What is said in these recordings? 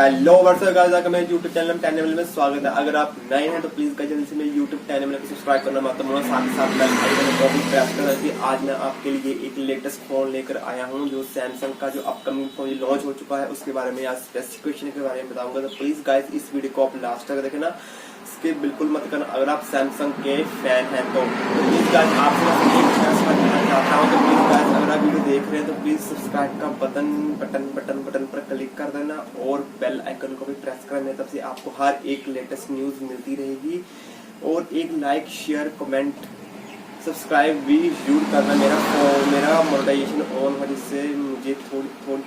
Hello वर्षा guys, आपका मेरे YouTube channel में स्वागत है। अगर आप नए हैं तो प्लीज जल्दी से मेरे YouTube चैनल को सब्सक्राइब करना मत भूलना, साथ ही साथ बेल आइकन को भी प्रेस करना। कि आज मैं आपके लिए एक लेटेस्ट फोन लेकर आया हूं, जो सैमसंग का जो अपकमिंग फोन लॉन्च हो चुका है उसके बारे में, आज स्पेसिफिकेशन के बारे में बताऊंगा। तो प्लीज गाइस इस वीडियो को आप लास्ट तक देखना, स्किप बिल्कुल मत करना। अगर आप सैमसंग के फैन हैं तो प्लीज गाइस आपसे एक रिक्वेस्ट करना चाहता हूं, तो प्लीज गाइस अगर आप वीडियो देख रहे हैं तो प्लीज सब्सक्राइब का बटन पर क्लिक कर देना और बेल आइकन को भी प्रेस करना, तब से आपको हर एक लेटेस्ट न्यूज मिलती रहेगी। और एक लाइक शेयर कमेंट सब्सक्राइब भी जरूर करना। मेरा मोनेटाइजेशन ऑन हो, जिससे मुझे थोड़ी बहुत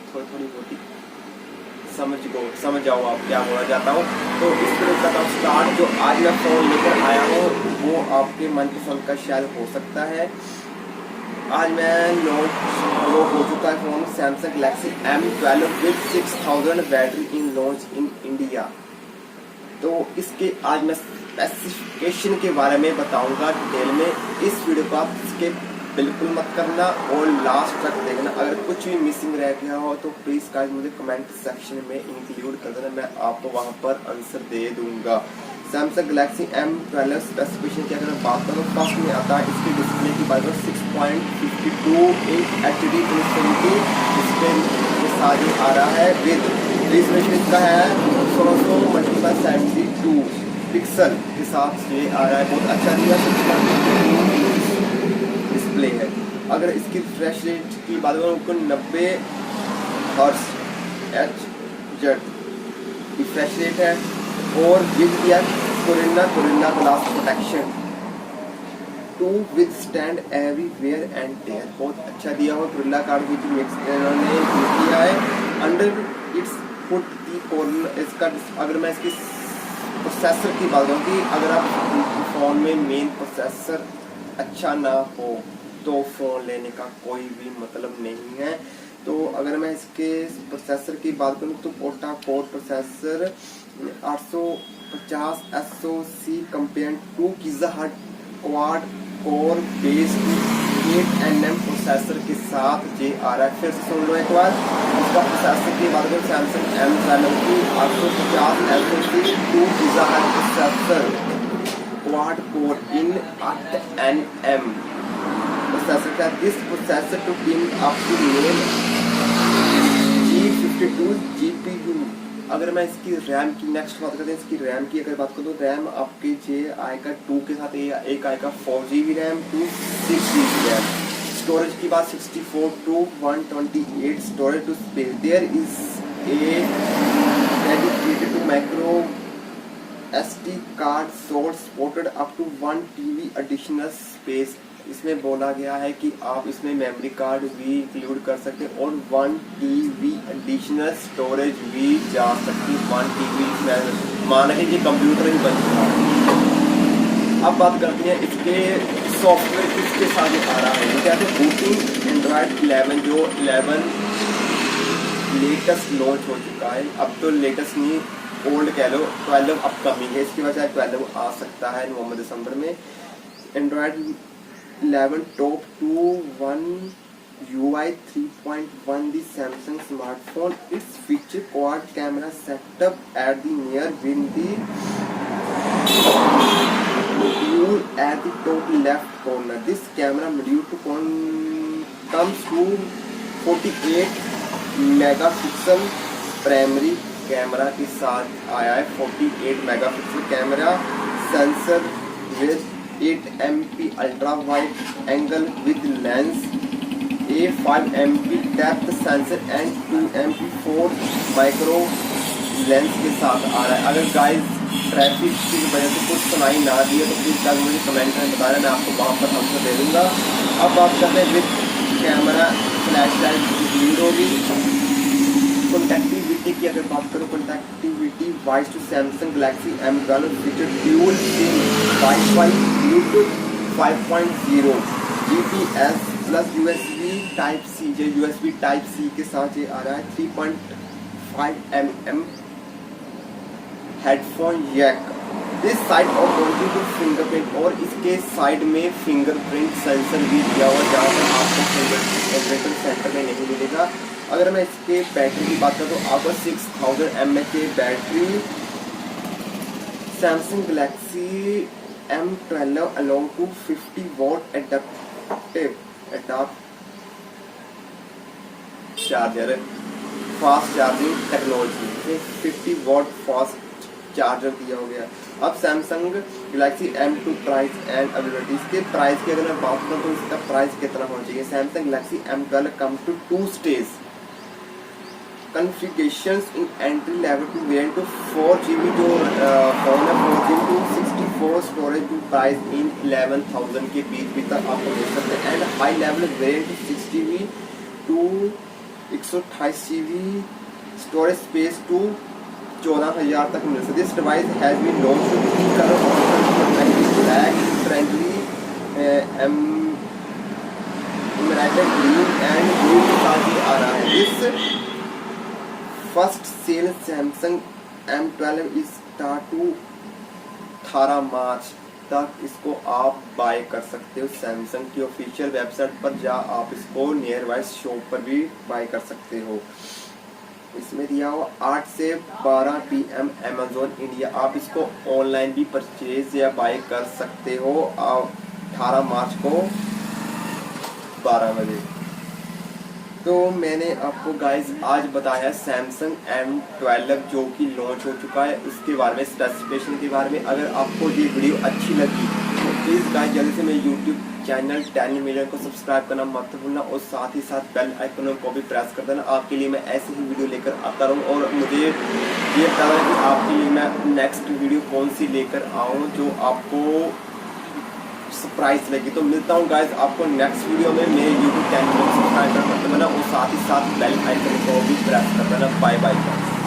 समझ जाओ आप क्या बोलना चाहता हूँ। तो इस तरह का स्टार्ट जो आज मैं फोन लेकर आया हूँ वो आपके मनपसंद का शायद हो सकता है। आज मैं लॉन्च हो चुका है phone Samsung Galaxy M12 with 6000 battery in launch in India. तो इसके आज मैं स्पेसिफिकेशन के बारे में बताऊंगा डिटेल में। इस वीडियो को आप स्किप बिल्कुल मत करना और लास्ट तक देखना। अगर कुछ भी मिसिंग रह गया हो तो प्लीज गाइस मुझे कमेंट सेक्शन में इंक्लूड कर देना, मैं आपको वहां पर आंसर दे दूंगा। सैमसंग गैलेक्सी M12 स्पेसिफिकेशन की अगर बात करूँ, फर्स्ट में आता है इसकी डिस्प्ले की बात करूँ 6.52 इंच HD इंफिनिटी डिस्प्ले के साथ ही आ रहा है। विद रिजोल्यूशन इसका है 1600x72 पिक्सल के साथ ये आ रहा है, बहुत अच्छा दिया। 6.52 डिस्प्ले है। अगर इसकी रिफ्रेश रेट की बात करूँ 90 हर्ट्ज HZ रिफ्रेश रेट है। और विद दिया Corning glass protection to withstand everywhere and tear, बहुत अच्छा दिया हुआ कोरिना कार्ड विद मिक्स इन्होंने किया है। Under its put the Corina. इसका अगर मैं इसकी प्रोसेसर की बात करूँ कि अगर आप फोन में मेन प्रोसेसर अच्छा ना हो तो फोन लेने का कोई भी मतलब नहीं है। तो अगर मैं इसके प्रोसेसर की बात करूँ तो octa core processor 850 SoC compare to gigahertz quad core based 8nm processor के साथ ये आ रहा है। फिर से सुन लो एक बार, इसका प्रोसेसर की बात करूँ सैमसंग M12 की 850 SoC 2 gigahertz processor quad core in 8nm processor का। This processor to team up to main G52 GPU। अगर मैं इसकी रैम की नेक्स्ट बात करते हैं, इसकी रैम की अगर बात करूँ तो रैम आपके जे आएगा 2 के साथ एक आएगा 4GB RAM to 6GB RAM. Storage की बात 64 to 128 storage to space. There is a dedicated to micro SD card source supported up to 1 TB additional space. इसमें बोला गया है कि आप इसमें मेमोरी कार्ड भी इंक्लूड कर सकते हैं और 1 TB एडिशनल स्टोरेज भी जा सकती है। 1 TB माना कि ये कंप्यूटर ही बन चुका है। अब बात करते हैं इसके सॉफ्टवेयर किसके साथ आ रहा है। क्या है बूटिंग एंड्रॉयड 11, जो 11 लेटेस्ट लॉन्च हो चुका है। अब तो लेटेस्ट नहीं, ओल्ड कह लो, 12 अपकमिंग है। इसकी वजह 12 आ सकता है नवंबर दिसंबर में। Android 11 top 2.1 UI 3.1 the Samsung smartphone. Its feature quad camera setup at the near win the module at the top left corner. This camera module comes to 48 megapixel primary camera के साथ आया है। 48 megapixel camera sensor with 8MP ultra wide angle with lens, A5MP depth sensor and 2MP 4 micro lens के साथ आ रहा है। अगर guys traffic की वजह से कुछ सुनाई ना दिए तो प्लीज गाइस मुझे कमेंट में बताना, मैं आपको वहाँ पर आंसर दे दूंगा। अब बात करते हैं with camera flash light include होगी। कनेक्टिविटी की अगर बात करूँ, connectivity wise to Samsung Galaxy M12 feature dual SIM WiFi Bluetooth 5.0 GPS plus USB type C के साथ ये आ रहा है। 3.5mm headphone jack this side और पॉइंटिंग टू फिंगरप्रिंट, और इसके साइड में फिंगरप्रिंट सेंसर भी दिया हुआ, जहाँ पर आपको फिंगरप्रिंट सेंटर में नहीं मिलेगा। अगर मैं इसके बैटरी की बात करूँ तो आपको 6000 mAh की battery Samsung Galaxy M12 along to 50 watt adaptive charger, fast charging technology, 50 watt fast charger दिया हो गया। अब Samsung Galaxy M2 price and availability, इसके प्राइस की अगर मैं बात करूँ तो इसका प्राइस कितना होना चाहिए। Samsung Galaxy M12 come to 2 stage configurations in entry level to variant to 4GB जो फोन है 4GB to 64 storage to price in 11,000 के बीच भी तक आपको मिल सकते हैं, and high level variant to 6GB to 128GB storage space to 14,000 तक मिल सकती है। This device has been launched with 3 colour options, black, friendly, emerald green and blue के साथ ही आ रहा है। इस first sale Samsung M12 is start to 18 March तक इसको आप बाय कर सकते हो। सैमसंग की ऑफिशियल वेबसाइट पर जा आप इसको नियर बाय शॉप पर भी बाय कर सकते हो। इसमें दिया हुआ 8 से 12 PM अमेजोन इंडिया, आप इसको ऑनलाइन भी परचेज या बाय कर सकते हो 18 मार्च को 12 बजे। तो मैंने आपको गाइज आज बताया सैमसंग M12 जो कि लॉन्च हो चुका है, उसके बारे में, स्पेसिफिकेशन के बारे में। अगर आपको ये वीडियो अच्छी लगी तो प्लीज़ गाइज जल्दी से मेरे यूट्यूब चैनल 10 मिलियन को सब्सक्राइब करना मत भूलना, और साथ ही साथ बेल आइकन को भी प्रेस कर देना। आपके लिए मैं ऐसे ही वीडियो लेकर आता रहूँ, और मुझे ये पता है कि आपके लिए मैं नेक्स्ट वीडियो कौन सी लेकर आऊँ जो आपको सरप्राइज लगी। तो मिलता हूँ गाइज आपको नेक्स्ट वीडियो में। मेरे यूट्यूब चैनल को सब्सक्राइब कर देना और साथ ही साथ बेल आइकन को भी प्रेस कर देना। Bye bye guys.